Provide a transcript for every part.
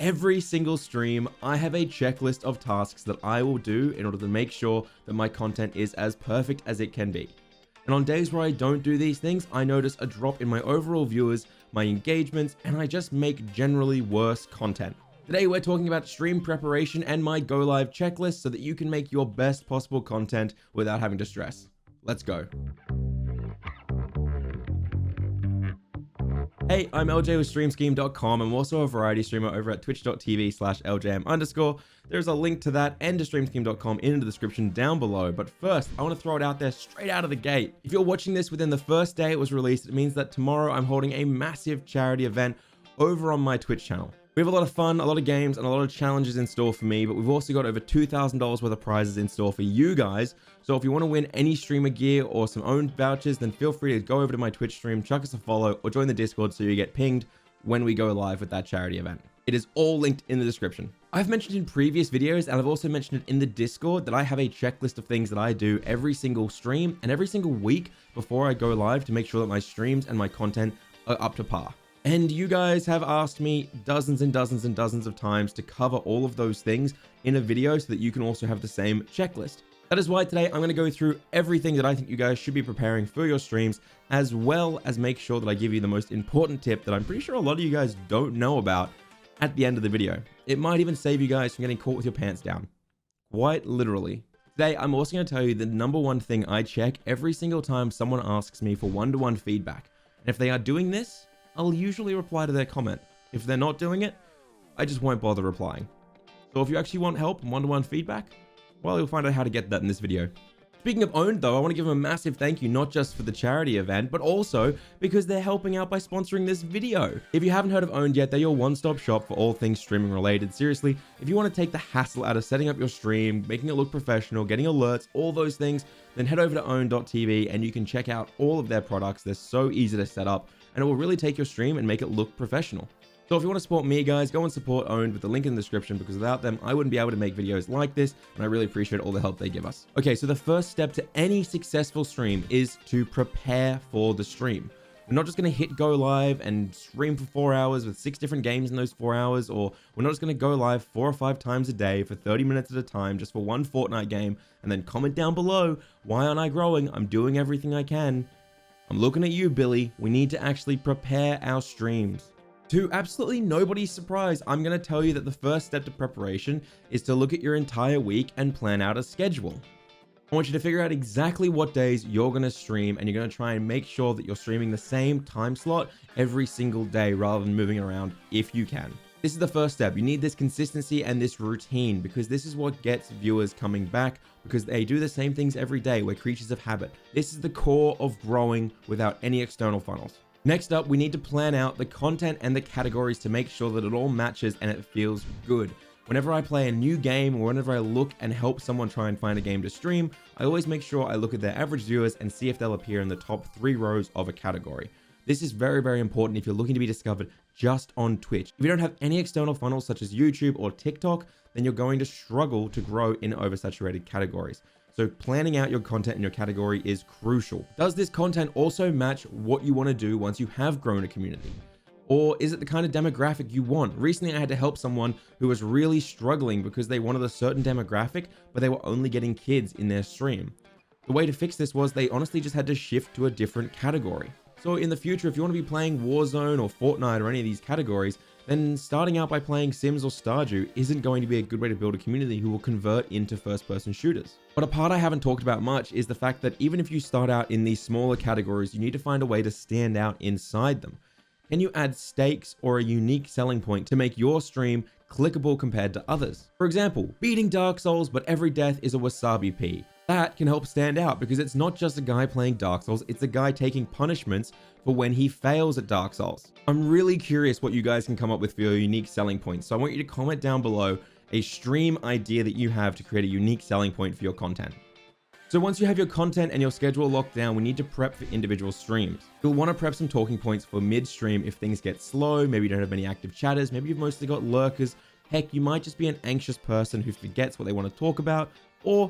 Every single stream, I have a checklist of tasks that I will do in order to make sure that my content is as perfect as it can be. And on days where I don't do these things, I notice a drop in my overall viewers, my engagements, and I just make generally worse content. Today, we're talking about stream preparation and my go live checklist so that you can make your best possible content without having to stress. Let's go. Hey, I'm Eljay with StreamScheme.com. I'm also a variety streamer over at twitch.tv/LJM_. There's a link to that and to StreamScheme.com in the description down below. But first, I want to throw it out there straight out of the gate. If you're watching this within the first day it was released, it means that tomorrow I'm holding a massive charity event over on my Twitch channel. We have a lot of fun, a lot of games, and a lot of challenges in store for me, but we've also got over $2,000 worth of prizes in store for you guys. So if you want to win any streamer gear or some owned vouchers, then feel free to go over to my Twitch stream, chuck us a follow, or join the Discord so you get pinged when we go live with that charity event. It is all linked in the description. I've mentioned in previous videos, and I've also mentioned it in the Discord, that I have a checklist of things that I do every single stream and every single week before I go live to make sure that my streams and my content are up to par. And you guys have asked me dozens and dozens and dozens of times to cover all of those things in a video so that you can also have the same checklist. That is why today I'm going to go through everything that I think you guys should be preparing for your streams, as well as make sure that I give you the most important tip that I'm pretty sure a lot of you guys don't know about at the end of the video. It might even save you guys from getting caught with your pants down. Quite literally. Today, I'm also going to tell you the number one thing I check every single time someone asks me for one-to-one feedback. And if they are doing this, I'll usually reply to their comment. If they're not doing it, I just won't bother replying. So if you actually want help and one-to-one feedback, well, you'll find out how to get that in this video. Speaking of owned though, I want to give them a massive thank you, not just for the charity event, but also because they're helping out by sponsoring this video. If you haven't heard of Owned yet, they're your one-stop shop for all things streaming related. Seriously, if you want to take the hassle out of setting up your stream, making it look professional, getting alerts, all those things, then head over to own.tv and you can check out all of their products. They're so easy to set up and it will really take your stream and make it look professional. So if you want to support me, guys, go and support Owned with the link in the description, because without them, I wouldn't be able to make videos like this, and I really appreciate all the help they give us. Okay, so the first step to any successful stream is to prepare for the stream. We're not just going to hit go live and stream for 4 hours with 6 different games in those 4 hours, or we're not just going to go live 4 or 5 times a day for 30 minutes at a time just for one Fortnite game, and then comment down below, why aren't I growing? I'm doing everything I can. I'm looking at you, Billy. We need to actually prepare our streams. To absolutely nobody's surprise, I'm going to tell you that the first step to preparation is to look at your entire week and plan out a schedule. I want you to figure out exactly what days you're going to stream, and you're going to try and make sure that you're streaming the same time slot every single day rather than moving around if you can. This is the first step. You need this consistency and this routine, because this is what gets viewers coming back, because they do the same things every day. We're creatures of habit. This is the core of growing without any external funnels. Next up, we need to plan out the content and the categories to make sure that it all matches and it feels good. Whenever I play a new game, or whenever I look and help someone try and find a game to stream, I always make sure I look at their average viewers and see if they'll appear in the top 3 rows of a category. This is very, very important if you're looking to be discovered just on Twitch. If you don't have any external funnels such as YouTube or TikTok, then you're going to struggle to grow in oversaturated categories. So planning out your content in your category is crucial. Does this content also match what you want to do once you have grown a community? Or is it the kind of demographic you want? Recently, I had to help someone who was really struggling because they wanted a certain demographic, but they were only getting kids in their stream. The way to fix this was they honestly just had to shift to a different category. So in the future, if you want to be playing Warzone or Fortnite or any of these categories, then starting out by playing Sims or Stardew isn't going to be a good way to build a community who will convert into first-person shooters. But a part I haven't talked about much is the fact that even if you start out in these smaller categories, you need to find a way to stand out inside them. Can you add stakes or a unique selling point to make your stream clickable compared to others? For example, beating Dark Souls, but every death is a wasabi pea. That can help stand out because it's not just a guy playing Dark Souls, it's a guy taking punishments for when he fails at Dark Souls. I'm really curious what you guys can come up with for your unique selling points, so I want you to comment down below a stream idea that you have to create a unique selling point for your content. So once you have your content and your schedule locked down, we need to prep for individual streams. You'll want to prep some talking points for mid-stream if things get slow, maybe you don't have any active chatters, maybe you've mostly got lurkers, heck, you might just be an anxious person who forgets what they want to talk about, or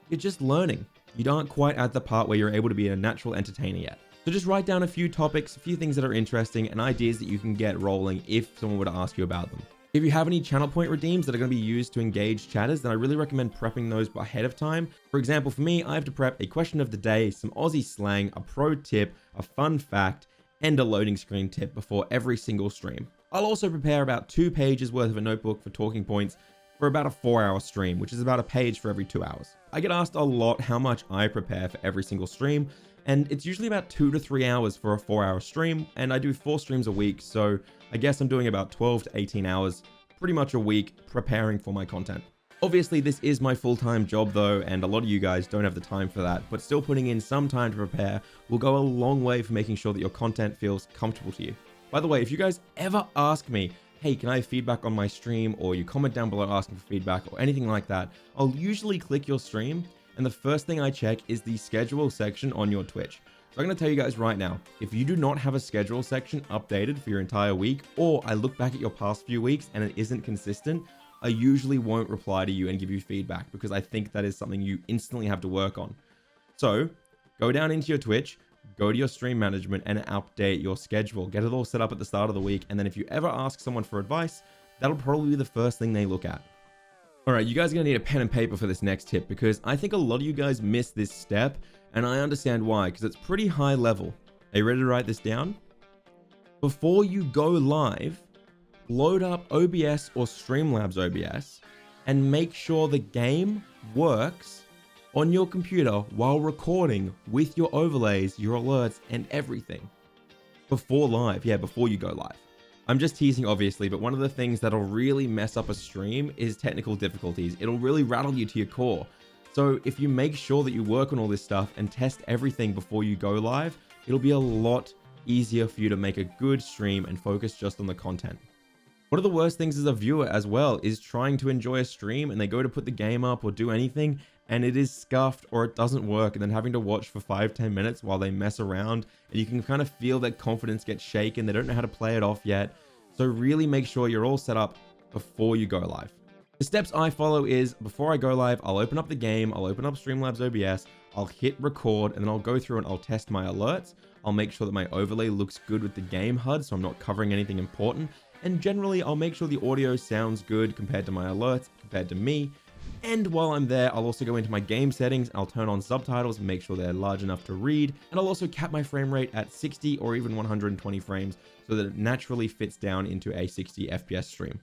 you're just learning. You aren't quite at the part where you're able to be a natural entertainer yet. So just write down a few topics, a few things that are interesting, and ideas that you can get rolling if someone were to ask you about them. If you have any channel point redeems that are going to be used to engage chatters, then I really recommend prepping those ahead of time. For example, for me, I have to prep a question of the day, some Aussie slang, a pro tip, a fun fact, and a loading screen tip before every single stream. I'll also prepare about 2 pages worth of a notebook for talking points for about a 4-hour stream, which is about a page for every 2 hours. I get asked a lot how much I prepare for every single stream, and it's usually about 2 to 3 hours for a 4-hour stream, and I do 4 streams a week, so I guess I'm doing about 12 to 18 hours pretty much a week preparing for my content. Obviously, this is my full-time job though, and a lot of you guys don't have the time for that, but still putting in some time to prepare will go a long way for making sure that your content feels comfortable to you. By the way, if you guys ever ask me, hey, can I have feedback on my stream, or you comment down below asking for feedback or anything like that, I'll usually click your stream, and the first thing I check is the schedule section on your Twitch. So I'm going to tell you guys right now, if you do not have a schedule section updated for your entire week, or I look back at your past few weeks and it isn't consistent, I usually won't reply to you and give you feedback because I think that is something you instantly have to work on. So go down into your Twitch, go to your stream management and update your schedule. Get it all set up at the start of the week. And then if you ever ask someone for advice, that'll probably be the first thing they look at. All right, you guys are going to need a pen and paper for this next tip because I think a lot of you guys miss this step and I understand why, because it's pretty high level. Are you ready to write this down? Before you go live, load up OBS or Streamlabs OBS and make sure the game works on your computer while recording with your overlays, your alerts, and everything. Before live, yeah, before you go live. I'm just teasing, obviously, but one of the things that'll really mess up a stream is technical difficulties. It'll really rattle you to your core. So if you make sure that you work on all this stuff and test everything before you go live, it'll be a lot easier for you to make a good stream and focus just on the content. One of the worst things as a viewer as well is trying to enjoy a stream and they go to put the game up or do anything and it is scuffed or it doesn't work, and then having to watch for 5-10 minutes while they mess around, and you can kind of feel their confidence get shaken. They don't know how to play it off yet. So really make sure you're all set up before you go live. The steps I follow is, before I go live, I'll open up the game, I'll open up Streamlabs OBS, I'll hit record, and then I'll go through and I'll test my alerts. I'll make sure that my overlay looks good with the game HUD, so I'm not covering anything important. And generally, I'll make sure the audio sounds good compared to my alerts, compared to me. And while I'm there, I'll also go into my game settings, I'll turn on subtitles and make sure they're large enough to read. And I'll also cap my frame rate at 60 or even 120 frames so that it naturally fits down into a 60 FPS stream.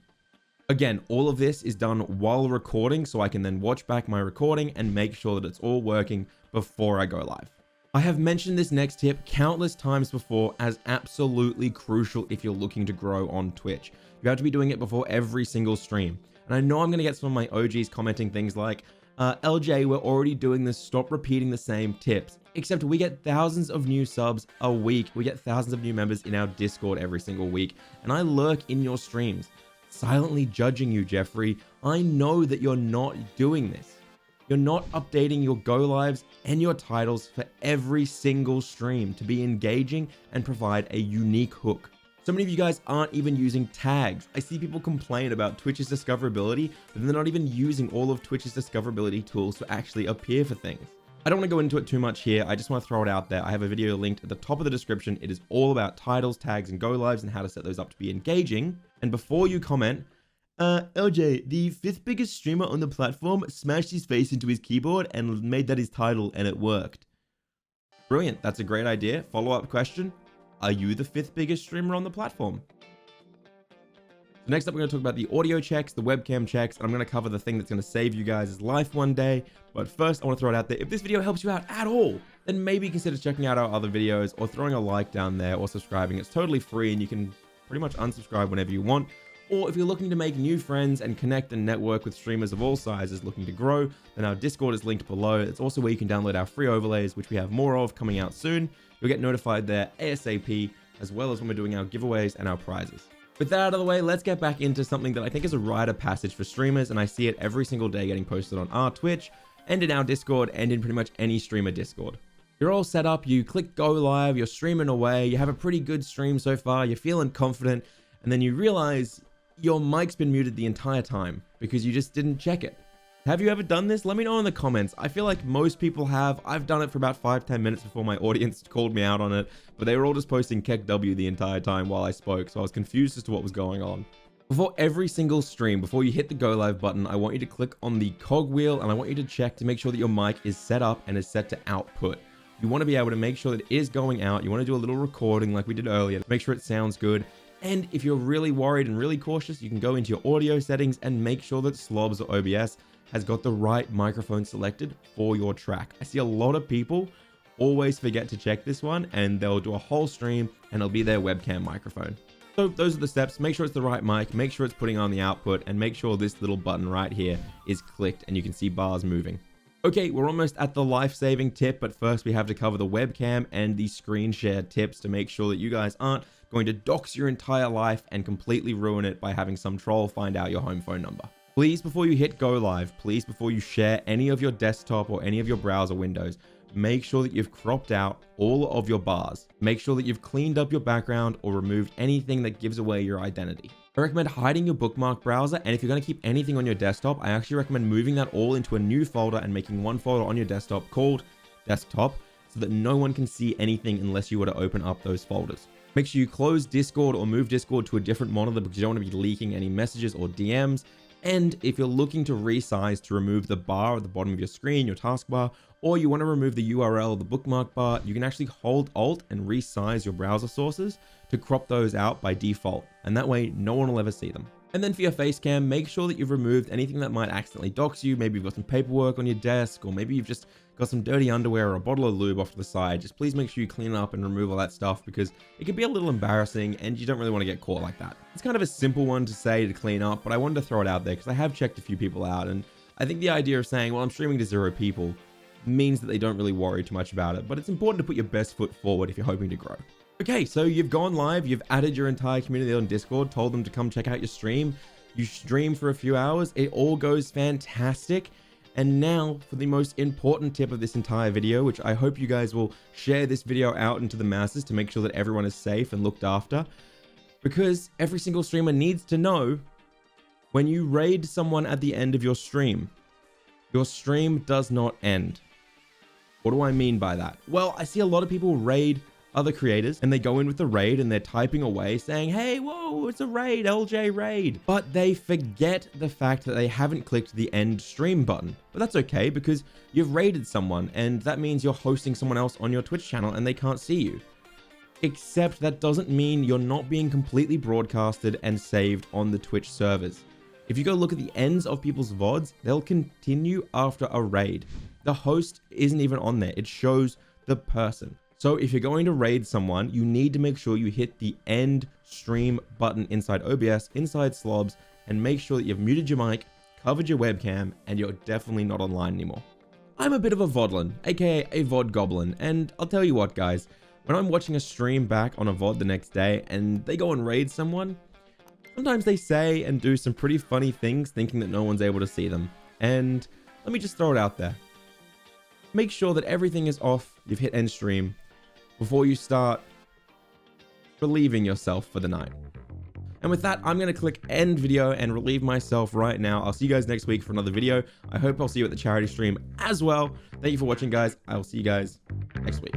Again, all of this is done while recording, so I can then watch back my recording and make sure that it's all working before I go live. I have mentioned this next tip countless times before as absolutely crucial if you're looking to grow on Twitch. You have to be doing it before every single stream. And I know I'm going to get some of my OGs commenting things like, Eljay, we're already doing this, stop repeating the same tips. Except we get thousands of new subs a week. We get thousands of new members in our Discord every single week. And I lurk in your streams, silently judging you, Jeffrey. I know that you're not doing this. You're not updating your go lives and your titles for every single stream to be engaging and provide a unique hook. So many of you guys aren't even using tags. I see people complain about Twitch's discoverability, but they're not even using all of Twitch's discoverability tools to actually appear for things. I don't want to go into it too much here. I just want to throw it out there. I have a video linked at the top of the description. It is all about titles, tags, and go lives and how to set those up to be engaging. And before you comment, Eljay, the 5th biggest streamer on the platform, smashed his face into his keyboard and made that his title, and it worked. Brilliant. That's a great idea. Follow-up question. Are you the 5th biggest streamer on the platform? So next up, we're going to talk about the audio checks, the webcam checks, and I'm going to cover the thing that's going to save you guys' life one day. But first, I want to throw it out there. If this video helps you out at all, then maybe consider checking out our other videos or throwing a like down there or subscribing. It's totally free and you can pretty much unsubscribe whenever you want. Or if you're looking to make new friends and connect and network with streamers of all sizes looking to grow, then our Discord is linked below. It's also where you can download our free overlays, which we have more of coming out soon. You'll get notified there ASAP, as well as when we're doing our giveaways and our prizes. With that out of the way, let's get back into something that I think is a rite of passage for streamers, and I see it every single day getting posted on our Twitch and in our Discord and in pretty much any streamer Discord. You're all set up, you click go live, you're streaming away, you have a pretty good stream so far, you're feeling confident, and then you realize your mic's been muted the entire time because you just didn't check it. Have you ever done this? Let me know in the comments. I feel like most people have. I've done it for about 5-10 minutes before my audience called me out on it, but they were all just posting KEKW the entire time while I spoke, so I was confused as to what was going on. Before every single stream, before you hit the go live button, I want you to click on the cogwheel and I want you to check to make sure that your mic is set up and is set to output. You want to be able to make sure that it is going out. You want to do a little recording like we did earlier to make sure it sounds good. And if you're really worried and really cautious, you can go into your audio settings and make sure that Slobs or OBS has got the right microphone selected for your track. I see a lot of people always forget to check this one and they'll do a whole stream and it'll be their webcam microphone. So those are the steps. Make sure it's the right mic, make sure it's putting on the output, and make sure this little button right here is clicked and you can see bars moving. Okay, we're almost at the life-saving tip, but first we have to cover the webcam and the screen share tips to make sure that you guys aren't going to dox your entire life and completely ruin it by having some troll find out your home phone number. Please, before you hit go live, please, before you share any of your desktop or any of your browser windows, make sure that you've cropped out all of your bars. Make sure that you've cleaned up your background or removed anything that gives away your identity. I recommend hiding your bookmark browser, and if you're going to keep anything on your desktop, I actually recommend moving that all into a new folder and making one folder on your desktop called desktop so that no one can see anything unless you were to open up those folders. Make sure you close Discord or move Discord to a different monitor because you don't want to be leaking any messages or DMs. And if you're looking to resize to remove the bar at the bottom of your screen, your taskbar, or you want to remove the URL of the bookmark bar, you can actually hold Alt and resize your browser sources to crop those out by default. And that way, no one will ever see them. And then for your face cam, make sure that you've removed anything that might accidentally dox you. Maybe you've got some paperwork on your desk, or maybe you've just got some dirty underwear or a bottle of lube off to the side. Just please make sure you clean up and remove all that stuff because it can be a little embarrassing and you don't really want to get caught like that. It's kind of a simple one to say to clean up, but I wanted to throw it out there because I have checked a few people out, and I think the idea of saying, well, I'm streaming to 0 people means that they don't really worry too much about it, but it's important to put your best foot forward if you're hoping to grow. Okay, so you've gone live, you've added your entire community on Discord, told them to come check out your stream, you stream for a few hours, it all goes fantastic. And now for the most important tip of this entire video, which I hope you guys will share this video out into the masses to make sure that everyone is safe and looked after, because every single streamer needs to know when you raid someone at the end of your stream does not end. What do I mean by that? Well, I see a lot of people raid other creators and they go in with the raid and they're typing away saying, hey, whoa, it's a raid, Eljay raid. But they forget the fact that they haven't clicked the end stream button. But that's okay because you've raided someone and that means you're hosting someone else on your Twitch channel and they can't see you. Except that doesn't mean you're not being completely broadcasted and saved on the Twitch servers. If you go look at the ends of people's VODs, they'll continue after a raid. The host isn't even on there. It shows the person. So if you're going to raid someone, you need to make sure you hit the end stream button inside OBS, inside Slobs, and make sure that you've muted your mic, covered your webcam, and you're definitely not online anymore. I'm a bit of a VODlin, aka a VOD goblin, and I'll tell you what guys, when I'm watching a stream back on a VOD the next day and they go and raid someone, sometimes they say and do some pretty funny things thinking that no one's able to see them. And let me just throw it out there. Make sure that everything is off, you've hit end stream, before you start relieving yourself for the night. And with that, I'm going to click end video and relieve myself right now. I'll see you guys next week for another video. I hope I'll see you at the charity stream as well. Thank you for watching, guys. I will see you guys next week.